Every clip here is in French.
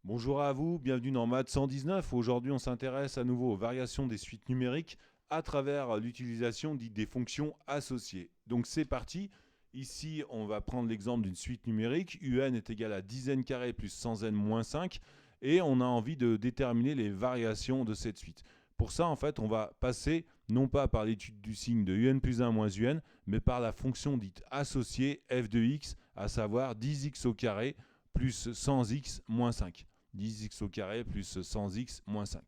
Bonjour à vous, bienvenue dans Maths 119. Aujourd'hui, on s'intéresse à nouveau aux variations des suites numériques à travers l'utilisation dite des fonctions associées. Donc c'est parti. Ici, on va prendre l'exemple d'une suite numérique. UN est égal à 10n carré plus 100n moins 5. Et on a envie de déterminer les variations de cette suite. Pour ça, en fait, on va passer non pas par l'étude du signe de un plus 1 moins un, mais par la fonction dite associée f de x, à savoir 10x au carré plus 100x moins 5. 10x au carré plus 100x moins 5.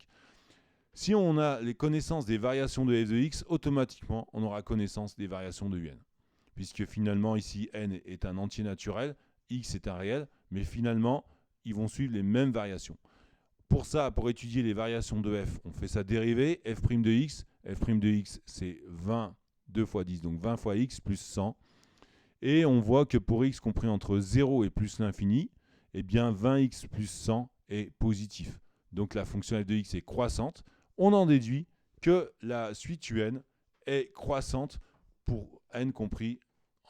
Si on a les connaissances des variations de f de x, automatiquement, on aura connaissance des variations de un. Puisque finalement, ici, n est un entier naturel, x est un réel, mais finalement, ils vont suivre les mêmes variations. Pour ça, pour étudier les variations de f, on fait sa dérivée, f' de x. f' de x, c'est 20, 2 fois 10, donc 20 fois x plus 100. Et on voit que pour x compris entre 0 et plus l'infini, eh bien 20x plus 100 est positif. Donc la fonction f de x est croissante. On en déduit que la suite un est croissante pour n compris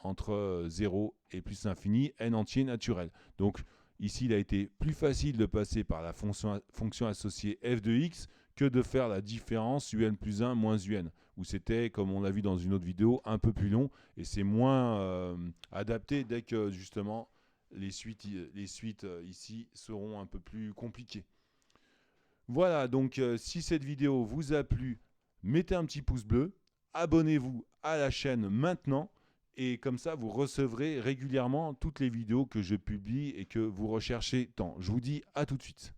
entre 0 et plus l'infini, n entier naturel. Donc ici, il a été plus facile de passer par la fonction associée f de x que de faire la différence un plus 1 moins un, où c'était, comme on l'a vu dans une autre vidéo, un peu plus long, et c'est moins adapté dès que justement les suites ici seront un peu plus compliquées. Voilà, donc si cette vidéo vous a plu, mettez un petit pouce bleu, abonnez-vous à la chaîne maintenant, et comme ça vous recevrez régulièrement toutes les vidéos que je publie et que vous recherchez tant. Je vous dis à tout de suite.